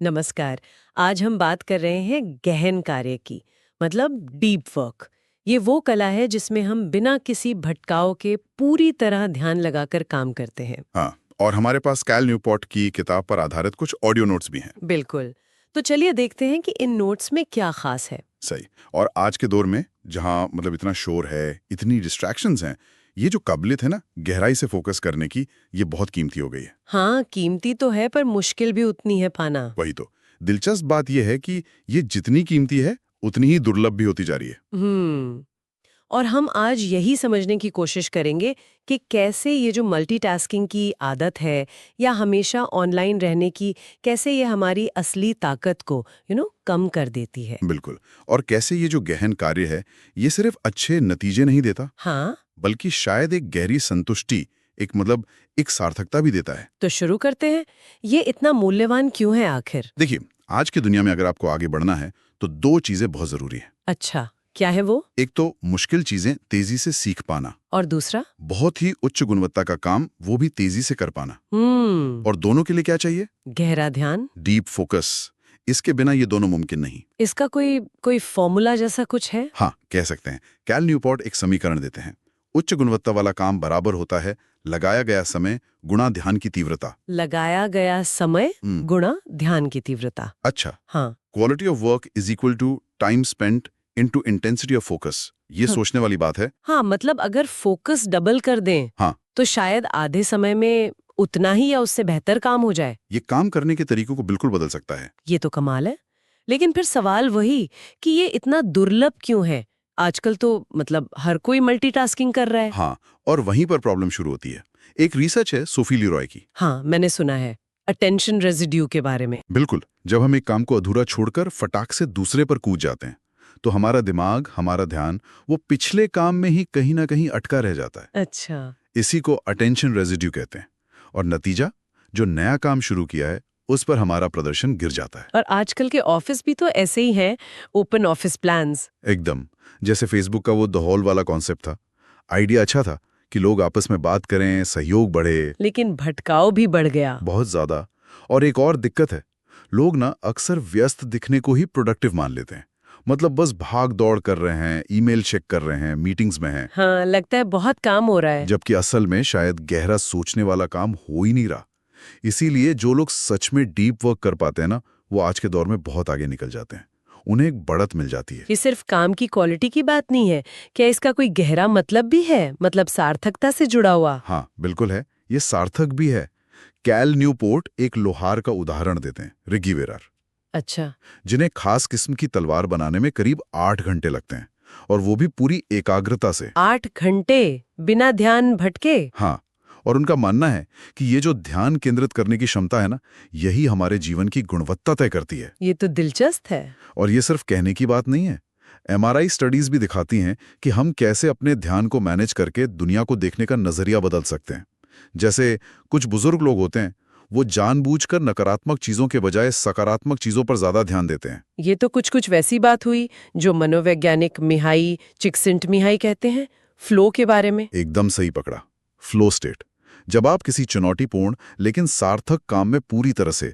नमस्कार। आज हम बात कर रहे हैं गहन कार्य की, मतलब डीप वर्क। ये वो कला है जिसमें हम बिना किसी भटकाव के पूरी तरह ध्यान लगाकर काम करते हैं। हाँ, और हमारे पास कैल न्यूपोर्ट की किताब पर आधारित कुछ ऑडियो नोट्स भी हैं। बिल्कुल। तो चलिए देखते हैं कि इन नोट्स में क्या खास है। सही। और आज के दौर में जहाँ इतना शोर है, इतनी डिस्ट्रैक्शंस हैं, ये जो काबिलियत है ना गहराई से फोकस करने की, ये बहुत कीमती हो गई है। हाँ, कीमती तो है पर मुश्किल भी उतनी है पाना। वही तो। दिलचस्प बात यह है कि ये जितनी कीमती है उतनी ही दुर्लभ भी होती जा रही है। और हम आज यही समझने की कोशिश करेंगे कि कैसे ये जो मल्टीटास्किंग की आदत है या हमेशा ऑनलाइन रहने की, कैसे ये हमारी असली ताकत को कम कर देती है। बिल्कुल। और कैसे ये जो गहन कार्य है, ये सिर्फ अच्छे नतीजे नहीं देता, हाँ, बल्कि शायद एक गहरी संतुष्टि, एक सार्थकता भी देता है। तो शुरू करते हैं। ये इतना मूल्यवान क्यों है आखिर? देखिए, आज की दुनिया में अगर आपको आगे बढ़ना है तो दो चीजें बहुत जरूरी हैं। अच्छा, क्या है वो? एक तो मुश्किल चीजें तेजी से सीख पाना, और दूसरा? बहुत ही उच्च गुणवत्ता का काम वो भी तेजी से कर पाना। और हम्म। दोनों के लिए क्या चाहिए? गहरा ध्यान। Deep focus. इसके बिना ये दोनों मुमकिन नहीं। इसका कोई कोई फॉर्मूला जैसा कुछ है? हाँ, कह सकते हैं। कैल न्यूपोर्ट एक समीकरण देते हैं। उच्च गुणवत्ता वाला काम बराबर होता है लगाया गया समय गुणा ध्यान की तीव्रता। लगाया गया समय गुणा ध्यान की तीव्रता। अच्छा। हाँ। Quality of work is equal to time spent into intensity of focus. ये हाँ। सोचने वाली बात है। हाँ, मतलब अगर फोकस डबल कर दें हाँ, तो शायद आधे समय में उतना ही या उससे बेहतर काम हो जाए। ये काम करने के तरीकों को बिल्कुल बदल सकता है। ये तो कमाल है। लेकिन फिर सवाल वही कि ये इतना दुर्लभ क्यों है? आजकल तो हर कोई मल्टीटास्किंग कर रहा है। हाँ, और वहीं पर प्रॉब्लम शुरू होती है। एक रिसर्च है सोफी लीरॉय की। हाँ, मैंने सुना है अटेंशन रेजिड्यू के बारे में। बिल्कुल। जब हम एक काम को अधूरा छोड़कर फटाक से दूसरे पर कूद जाते हैं तो हमारा दिमाग, हमारा ध्यान वो पिछले काम में ही कहीं ना कहीं अटका रह जाता है। अच्छा। इसी को अटेंशन रेजिड्यू कहते हैं। और नतीजा, जो नया काम शुरू किया है उस पर हमारा प्रदर्शन गिर जाता है। और आजकल के ऑफिस भी तो ऐसे ही हैं, ओपन ऑफिस प्लान्स। एकदम। जैसे फेसबुक का वो द हॉल वाला कॉन्सेप्ट था। आइडिया अच्छा था कि लोग आपस में बात करें, सहयोग बढ़े। लेकिन भटकाव भी बढ़ गया। बहुत ज्यादा। और एक और दिक्कत है, लोग ना अक्सर व्यस्त दिखने को ही प्रोडक्टिव मान लेते हैं। बस भाग दौड़ कर रहे हैं, ईमेल चेक कर रहे हैं, मीटिंग्स में हैं। हाँ, लगता है बहुत काम हो रहा है। जबकि असल में शायद गहरा सोचने वाला काम हो ही नहीं रहा। इसीलिए जो लोग सच में डीप वर्क कर पाते हैं ना, वो आज के दौर में बहुत आगे निकल जाते हैं। उन्हें एक बढ़त मिल जाती है। ये सिर्फ काम की क्वालिटी की बात नहीं है, क्या इसका कोई गहरा मतलब भी है, सार्थकता से जुड़ा हुआ? हाँ, बिल्कुल है। ये सार्थक भी है। कैल न्यूपोर्ट एक लोहार का उदाहरण देते हैं, रिगी वेरार, अच्छा। जिन्हें खास किस्म की तलवार बनाने में करीब 8 घंटे लगते हैं, और वो भी पूरी एकाग्रता से। 8 घंटे बिना ध्यान भटके? हाँ, और उनका मानना है कि ये जो ध्यान केंद्रित करने की क्षमता है ना, यही हमारे जीवन की गुणवत्ता तय करती है। ये तो दिलचस्प है। और ये सिर्फ कहने की बात नहीं है। एमआरआई स्टडीज भी दिखाती हैं कि हम कैसे अपने ध्यान को मैनेज करके दुनिया को देखने का नजरिया बदल सकते हैं। जैसे कुछ बुजुर्ग लोग होते हैं, वो जानबूझकर नकारात्मक चीजों के बजाय सकारात्मक चीजों पर ज्यादा ध्यान देते हैं। ये तो कुछ वैसी बात हुई जो मनोवैज्ञानिक मिहाई चिक्सिंटमिहाई कहते हैं, फ्लो के बारे में। एकदम सही पकड़ा। Flow state. जब आप किसी चुनौतीपूर्ण लेकिन सार्थक काम में पूरी तरह से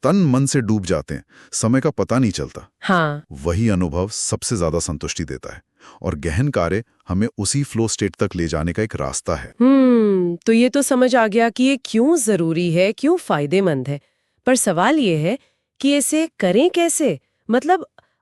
तन मन से डूब जाते हैं, समय का पता नहीं चलता। हाँ। वही अनुभव सबसे ज्यादा संतुष्टि देता है। और गहन कार्य हमें उसी फ्लो स्टेट तक ले जाने का एक रास्ता है। तो ये तो समझ आ गया कि ये क्यों जरूरी है, क्यों फायदेमंद है। पर सवाल ये है कि इसे करें कैसे,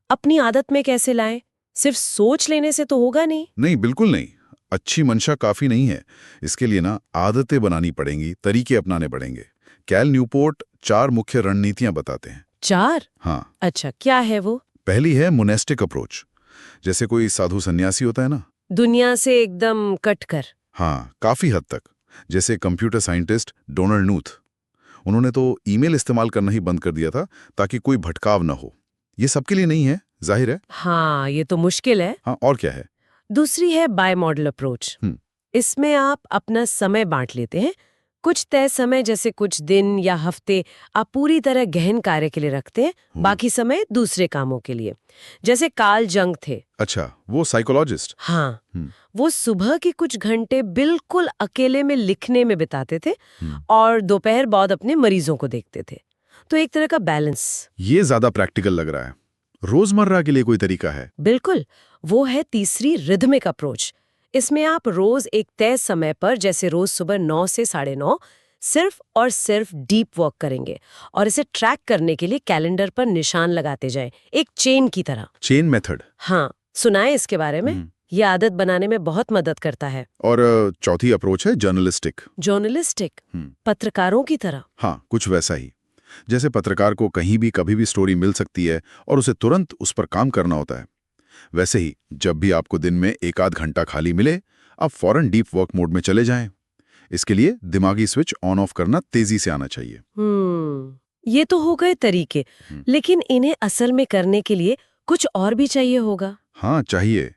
अपनी आदत में कैसे लाएं? सिर्फ सोच लेने से तो होगा नहीं। नहीं, बिल्कुल नहीं। अच्छी मंशा काफी नहीं है। इसके लिए ना आदतें बनानी पड़ेंगी, तरीके अपनाने पड़ेंगे। कैल न्यूपोर्ट 4 मुख्य रणनीतियां बताते हैं। 4? हाँ। अच्छा, क्या है वो? पहली है मोनेस्टिक अप्रोच। जैसे कोई साधु सन्यासी होता है ना, दुनिया से एकदम कट कर। हाँ, काफी हद तक। जैसे कंप्यूटर साइंटिस्ट डोनाल्ड नूथ, उन्होंने तो ईमेल इस्तेमाल करना ही बंद कर दिया था ताकि कोई भटकाव ना हो। ये सबके लिए नहीं है, जाहिर है। हाँ, ये तो मुश्किल है। हाँ, और क्या है? दूसरी है बाय मॉडल अप्रोच। इसमें आप अपना समय बांट लेते हैं। कुछ तय समय, जैसे कुछ दिन या हफ्ते, आप पूरी तरह गहन कार्य के लिए रखते हैं, बाकी समय दूसरे कामों के लिए। जैसे कार्ल जंग थे। अच्छा, वो साइकोलॉजिस्ट। हाँ। वो सुबह के कुछ घंटे बिल्कुल अकेले में लिखने में बिताते थे और दोपहर बाद अपने मरीजों को देखते थे। तो एक तरह का बैलेंस। ये ज्यादा प्रैक्टिकल लग रहा है। रोजमर्रा के लिए कोई तरीका है? बिल्कुल, वो है तीसरी रिदमिक अप्रोच। इसमें आप रोज एक तय समय पर, जैसे रोज सुबह 9 से 9:30, सिर्फ और सिर्फ डीप वर्क करेंगे और इसे ट्रैक करने के लिए कैलेंडर पर निशान लगाते जाएं, एक चेन की तरह। Chain method? हाँ, सुनाए इसके बारे में। ये आदत बनाने में बहुत मदद करता है। और चौथी अप्रोच है जर्नलिस्टिक। जर्नलिस्टिक, पत्रकारों की तरह। हाँ, कुछ वैसा ही। जैसे पत्रकार को कहीं भी कभी भी स्टोरी मिल सकती है और उसे तुरंत उस पर काम करना होता है, वैसे ही जब भी आपको दिन में एक आध घंटा खाली मिले, आप फौरन डीप वर्क मोड में चले जाएं। इसके लिए दिमागी स्विच ऑन ऑफ करना तेजी से आना चाहिए। ये तो हो गए तरीके, लेकिन इन्हें असल में करने के लिए कुछ और भी चाहिए होगा। हाँ, चाहिए।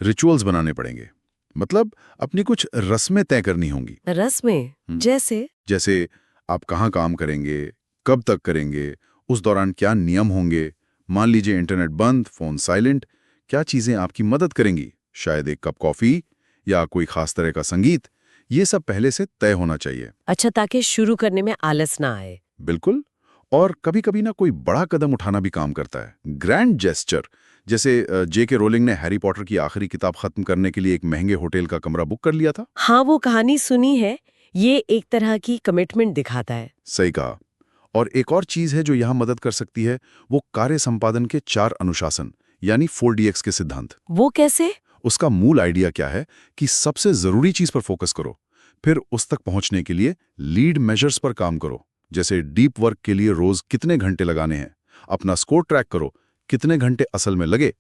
रिचुअल्स बनाने पड़ेंगे। मतलब अपनी कुछ रस्में तय करनी होंगी। रस्में? जैसे आप कहाँ काम करेंगे, कब तक करेंगे, उस दौरान क्या नियम होंगे। मान लीजिए इंटरनेट बंद, फोन साइलेंट। क्या चीजें आपकी मदद करेंगी? शायद एक कप कॉफी या कोई खास तरह का संगीत। ये सब पहले से तय होना चाहिए। अच्छा, ताकि शुरू करने में आलस ना आए। बिल्कुल। और कभी कभी ना कोई बड़ा कदम उठाना भी काम करता है। ग्रैंड जेस्चर, जैसे J.K. रोलिंग ने हैरी पॉटर की आखिरी किताब खत्म करने के लिए एक महंगे होटल का कमरा बुक कर लिया था। हाँ, वो कहानी सुनी है। ये एक तरह की कमिटमेंट दिखाता है। सही कहा। और एक और चीज है जो यहाँ मदद कर सकती है, वो कार्य संपादन के 4 अनुशासन यानी 4DX के सिद्धांत। वो कैसे? उसका मूल आइडिया क्या है कि सबसे जरूरी चीज पर फोकस करो, फिर उस तक पहुंचने के लिए लीड मेजर्स पर काम करो। जैसे डीप वर्क के लिए रोज कितने घंटे लगाने हैं, अपना स्कोर ट्रैक करो, कितने घंटे असल में लगे,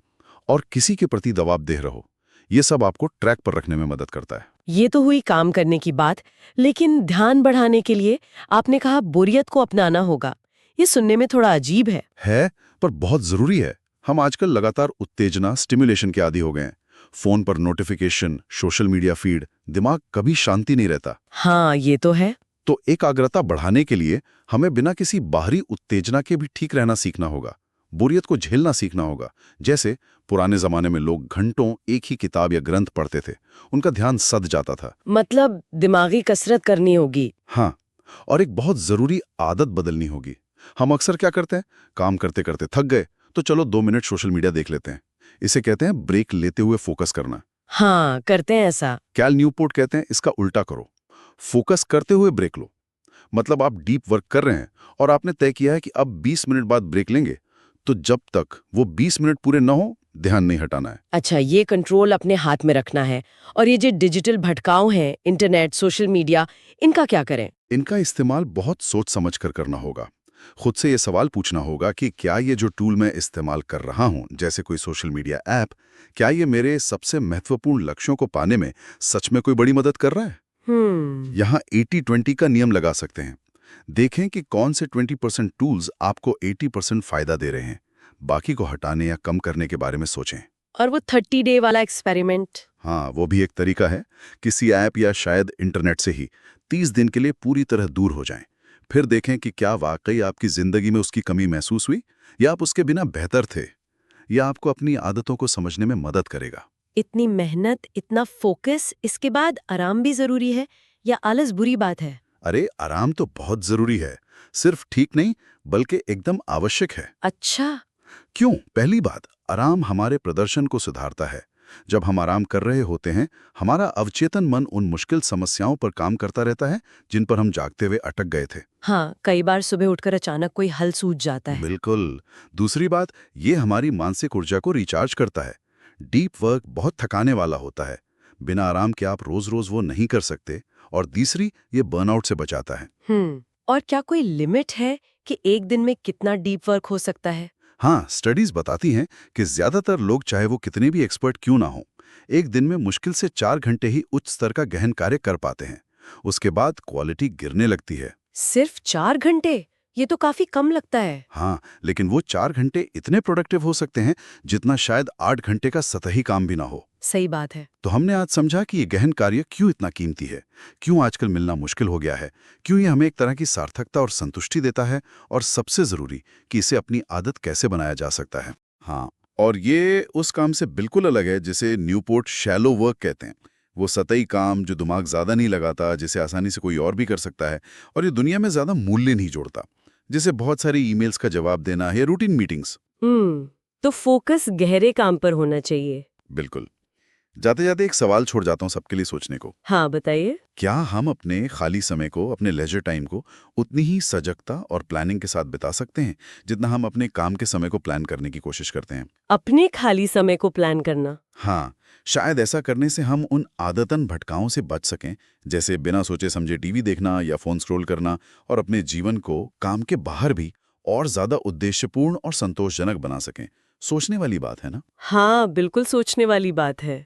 और किसी के प्रति जवाबदेह रहो। ये सब आपको ट्रैक पर रखने में मदद करता है। ये तो हुई काम करने की बात, लेकिन ध्यान बढ़ाने के लिए आपने कहा बोरियत को अपनाना होगा। ये सुनने में थोड़ा अजीब है, पर बहुत जरूरी है। हम आजकल लगातार उत्तेजना, स्टिमुलेशन के आदी हो गए हैं। फोन पर नोटिफिकेशन, सोशल मीडिया फीड, दिमाग कभी शांति नहीं रहता। हाँ, ये तो है। तो एकाग्रता बढ़ाने के लिए हमें बिना किसी बाहरी उत्तेजना के भी ठीक रहना सीखना होगा। बोरियत को झेलना सीखना होगा। जैसे पुराने जमाने में लोग घंटों एक ही किताब या ग्रंथ पढ़ते थे, उनका ध्यान सद जाता था। मतलब दिमागी कसरत करनी होगी। हाँ, और एक बहुत जरूरी आदत बदलनी होगी। हम अक्सर क्या करते हैं, काम करते करते थक गए तो चलो 2 मिनट सोशल मीडिया देख लेते हैं। इसे कहते हैं ब्रेक लेते हुए फोकस करना। हाँ, करते हैं ऐसा। कैल न्यूपोर्ट कहते हैं इसका उल्टा करो, फोकस करते हुए ब्रेक लो। मतलब आप डीप वर्क कर रहे हैं और आपने तय किया है कि अब 20 मिनट बाद ब्रेक लेंगे, तो जब तक वो 20 मिनट पूरे न हो, ध्यान नहीं हटाना है। अच्छा, ये कंट्रोल अपने हाथ में रखना है। और ये जो डिजिटल भटकाव हैं, इंटरनेट, सोशल मीडिया, इनका क्या करें? इनका इस्तेमाल बहुत सोच समझ कर करना होगा। खुद से ये सवाल पूछना होगा कि क्या ये जो टूल मैं इस्तेमाल कर रहा हूं, जैसे कोई सोशल मीडिया ऐप, क्या ये मेरे सबसे महत्वपूर्ण लक्ष्यों को पाने में सच में कोई बड़ी मदद कर रहा है? यहाँ 80-20 का नियम लगा सकते हैं। देखें कि कौन से 20% टूल्स आपको 80% फायदा दे रहे हैं। बाकी को हटाने या कम करने के बारे में सोचें। और वो 30 डे वाला एक्सपेरिमेंट? हाँ, वो भी एक तरीका है। किसी ऐप या शायद इंटरनेट से ही 30 दिन के लिए पूरी तरह दूर हो जाएं। फिर देखें कि क्या वाकई आपकी जिंदगी में उसकी कमी महसूस हुई, या आप उसके बिना बेहतर थे। यह आपको अपनी आदतों को समझने में मदद करेगा। इतनी मेहनत, इतना फोकस, इसके बाद आराम भी जरूरी है या आलस बुरी बात है? अरे, आराम तो बहुत जरूरी है। सिर्फ ठीक नहीं, बल्कि एकदम आवश्यक है। अच्छा। क्यों? पहली बात, आराम हमारे प्रदर्शन को सुधारता है। जब हम आराम कर रहे होते हैं, हमारा अवचेतन मन उन मुश्किल समस्याओं पर काम करता रहता है जिन पर हम जागते हुए अटक गए थे। हाँ, कई बार सुबह उठकर अचानक कोई हल सूझ जाता है। बिल्कुल। दूसरी बात, ये हमारी मानसिक ऊर्जा को रिचार्ज करता है। डीप वर्क बहुत थकाने वाला होता है, बिना आराम के आप रोज रोज वो नहीं कर सकते। और तीसरी, ये बर्नआउट से बचाता है। और क्या कोई लिमिट है कि एक दिन में कितना डीप वर्क हो सकता है? हाँ, स्टडीज बताती हैं कि ज्यादातर लोग, चाहे वो कितने भी एक्सपर्ट क्यों ना हो, एक दिन में मुश्किल से 4 घंटे ही उच्च स्तर का गहन कार्य कर पाते हैं। उसके बाद क्वालिटी गिरने लगती है। सिर्फ 4 घंटे? ये तो काफी कम लगता है। हाँ, लेकिन वो 4 घंटे इतने प्रोडक्टिव हो सकते हैं जितना शायद 8 घंटे का सतही काम भी ना हो। सही बात है। तो हमने आज समझा कि ये गहन कार्य क्यों इतना कीमती है, क्यों आजकल मिलना मुश्किल हो गया है, क्यों ये हमें एक तरह की सार्थकता और संतुष्टि देता है, और सबसे जरूरी कि इसे अपनी आदत कैसे बनाया जा सकता है। हाँ, और ये उस काम से बिल्कुल अलग है जिसे न्यूपोर्ट शैलो वर्क कहते हैं। वो सतही काम जो दिमाग ज्यादा नहीं लगाता, जिसे आसानी से कोई और भी कर सकता है, और ये दुनिया में ज्यादा मूल्य नहीं जोड़ता। जैसे बहुत सारी ईमेल्स का जवाब देना या रूटीन मीटिंग्स। तो फोकस गहरे काम पर होना चाहिए। बिल्कुल। जाते जाते एक सवाल छोड़ जाता हूँ सबके लिए सोचने को। हाँ, बताइए। क्या हम अपने खाली समय को, अपने लेजर टाइम को उतनी ही सजगता और प्लानिंग के साथ बिता सकते हैं जितना हम अपने काम के समय को प्लान करने की कोशिश करते हैं? अपने खाली समय को प्लान करना। हाँ, शायद ऐसा करने से हम उन आदतन भटकाओं से बच सकें, जैसे बिना सोचे समझे टीवी देखना या फोन स्क्रॉल करना, और अपने जीवन को काम के बाहर भी और ज्यादा उद्देश्यपूर्ण और संतोषजनक बना सकें। सोचने वाली बात है ना? हाँ, बिल्कुल सोचने वाली बात है।